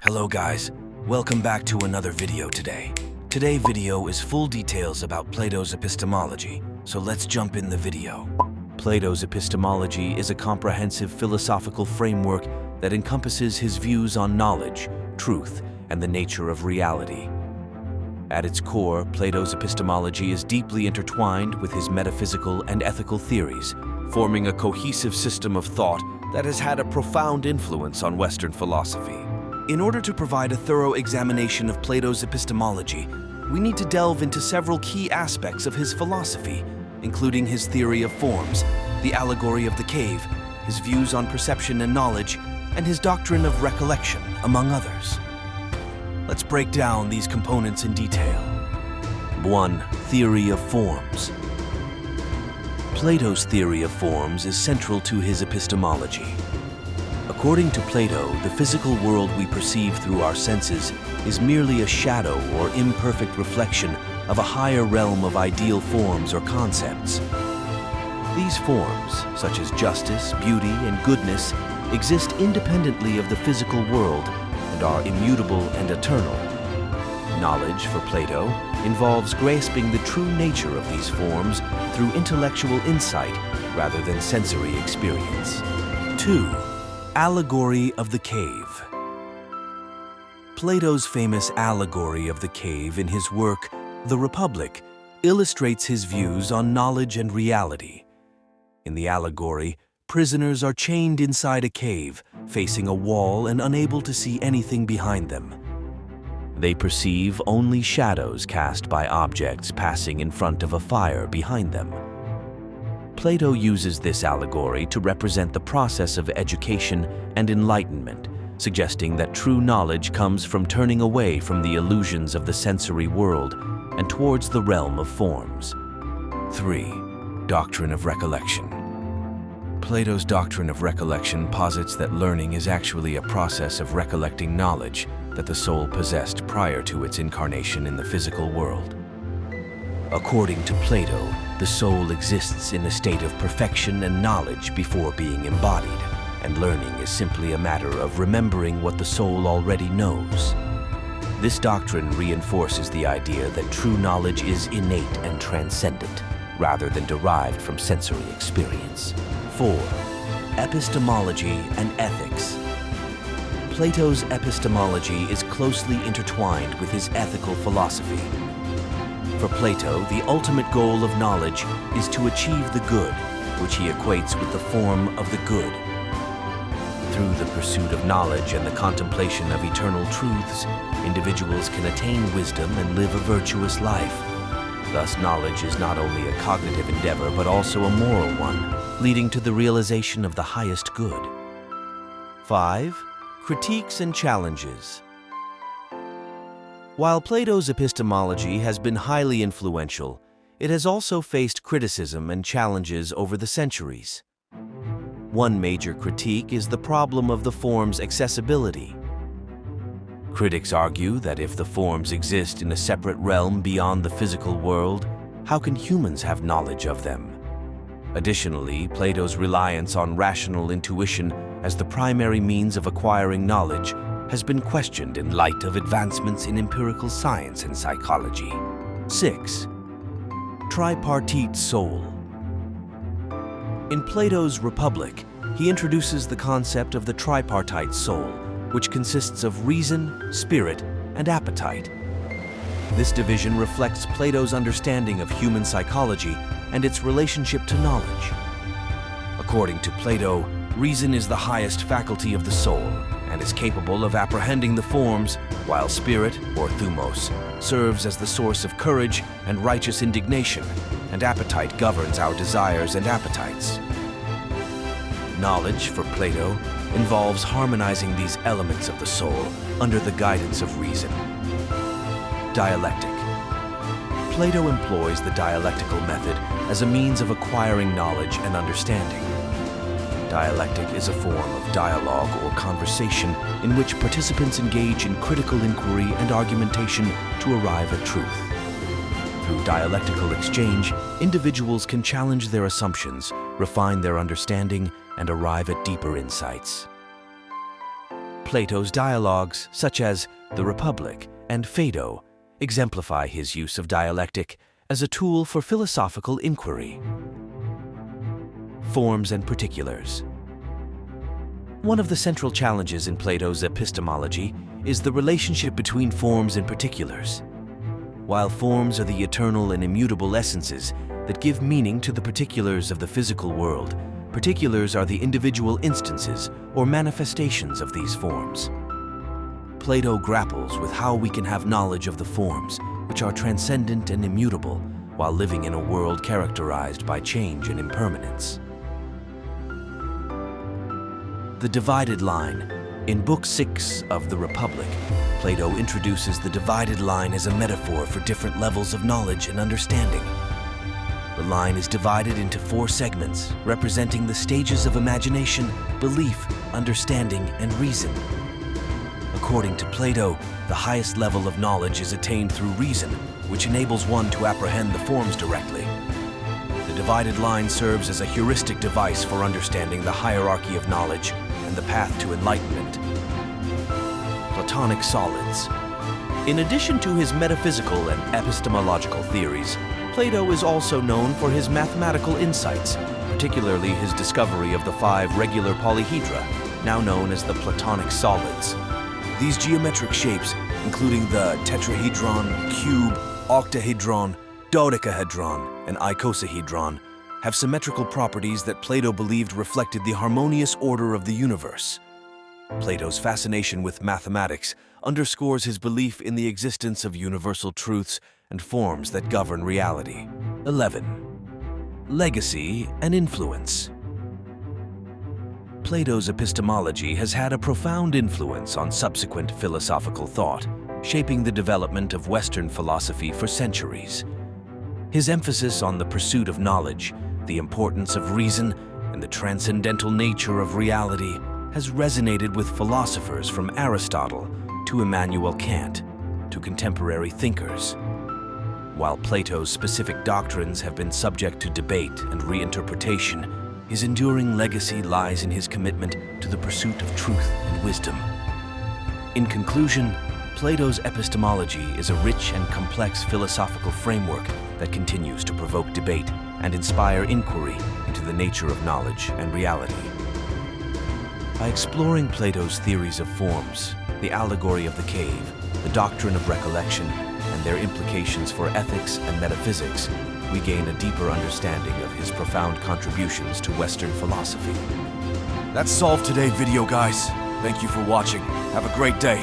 Hello guys, welcome back to another video today. Today's video is full details about Plato's epistemology, so let's jump in the video. Plato's epistemology is a comprehensive philosophical framework that encompasses his views on knowledge, truth, and the nature of reality. At its core, Plato's epistemology is deeply intertwined with his metaphysical and ethical theories, forming a cohesive system of thought that has had a profound influence on Western philosophy. In order to provide a thorough examination of Plato's epistemology, we need to delve into several key aspects of his philosophy, including his theory of forms, the allegory of the cave, his views on perception and knowledge, and his doctrine of recollection, among others. Let's break down these components in detail. 1. Theory of forms. Plato's theory of forms is central to his epistemology. According to Plato, the physical world we perceive through our senses is merely a shadow or imperfect reflection of a higher realm of ideal forms or concepts. These forms, such as justice, beauty, and goodness, exist independently of the physical world and are immutable and eternal. Knowledge, for Plato, involves grasping the true nature of these forms through intellectual insight rather than sensory experience. 2. Allegory of the cave. Plato's famous Allegory of the cave in his work, The Republic, illustrates his views on knowledge and reality. In the allegory, prisoners are chained inside a cave, facing a wall and unable to see anything behind them. They perceive only shadows cast by objects passing in front of a fire behind them. Plato uses this allegory to represent the process of education and enlightenment, suggesting that true knowledge comes from turning away from the illusions of the sensory world and towards the realm of forms. 3. Doctrine of recollection. Plato's doctrine of recollection posits that learning is actually a process of recollecting knowledge that the soul possessed prior to its incarnation in the physical world. According to Plato, the soul exists in a state of perfection and knowledge before being embodied, and learning is simply a matter of remembering what the soul already knows. This doctrine reinforces the idea that true knowledge is innate and transcendent, rather than derived from sensory experience. 4. Epistemology and ethics. Plato's epistemology is closely intertwined with his ethical philosophy. For Plato, the ultimate goal of knowledge is to achieve the good, which he equates with the form of the good. Through the pursuit of knowledge and the contemplation of eternal truths, individuals can attain wisdom and live a virtuous life. Thus, knowledge is not only a cognitive endeavor, but also a moral one, leading to the realization of the highest good. 5. Critiques and challenges. While Plato's epistemology has been highly influential, it has also faced criticism and challenges over the centuries. One major critique is the problem of the form's accessibility. Critics argue that if the forms exist in a separate realm beyond the physical world, how can humans have knowledge of them? Additionally, Plato's reliance on rational intuition as the primary means of acquiring knowledge has been questioned in light of advancements in empirical science and psychology. 6. Tripartite soul. In Plato's Republic, he introduces the concept of the tripartite soul, which consists of reason, spirit, and appetite. This division reflects Plato's understanding of human psychology and its relationship to knowledge. According to Plato, reason is the highest faculty of the soul and is capable of apprehending the forms, while spirit, or thumos, serves as the source of courage and righteous indignation, and appetite governs our desires and appetites. Knowledge, for Plato, involves harmonizing these elements of the soul under the guidance of reason. Dialectic. Plato employs the dialectical method as a means of acquiring knowledge and understanding. Dialectic is a form of dialogue or conversation in which participants engage in critical inquiry and argumentation to arrive at truth. Through dialectical exchange, individuals can challenge their assumptions, refine their understanding, and arrive at deeper insights. Plato's dialogues, such as the Republic and Phaedo, exemplify his use of dialectic as a tool for philosophical inquiry. Forms and particulars. One of the central challenges in Plato's epistemology is the relationship between forms and particulars. While forms are the eternal and immutable essences that give meaning to the particulars of the physical world, particulars are the individual instances or manifestations of these forms. Plato grapples with how we can have knowledge of the forms, which are transcendent and immutable, while living in a world characterized by change and impermanence. The divided line. In Book 6 of the Republic, Plato introduces the divided line as a metaphor for different levels of knowledge and understanding. The line is divided into 4 segments, representing the stages of imagination, belief, understanding, and reason. According to Plato, the highest level of knowledge is attained through reason, which enables one to apprehend the forms directly. The divided line serves as a heuristic device for understanding the hierarchy of knowledge and the path to enlightenment. Platonic solids. In addition to his metaphysical and epistemological theories, Plato is also known for his mathematical insights, particularly his discovery of the 5 regular polyhedra, now known as the Platonic solids. These geometric shapes, including the tetrahedron, cube, octahedron, dodecahedron, and icosahedron, have symmetrical properties that Plato believed reflected the harmonious order of the universe. Plato's fascination with mathematics underscores his belief in the existence of universal truths and forms that govern reality. 11. Legacy and influence. Plato's epistemology has had a profound influence on subsequent philosophical thought, shaping the development of Western philosophy for centuries. His emphasis on the pursuit of knowledge, the importance of reason, and the transcendental nature of reality has resonated with philosophers from Aristotle to Immanuel Kant to contemporary thinkers. While Plato's specific doctrines have been subject to debate and reinterpretation, his enduring legacy lies in his commitment to the pursuit of truth and wisdom. In conclusion, Plato's epistemology is a rich and complex philosophical framework that continues to provoke debate and inspire inquiry into the nature of knowledge and reality. By exploring Plato's theories of forms, the allegory of the cave, the doctrine of recollection, and their implications for ethics and metaphysics, we gain a deeper understanding of his profound contributions to Western philosophy. That's all for today's video, guys. Thank you for watching. Have a great day.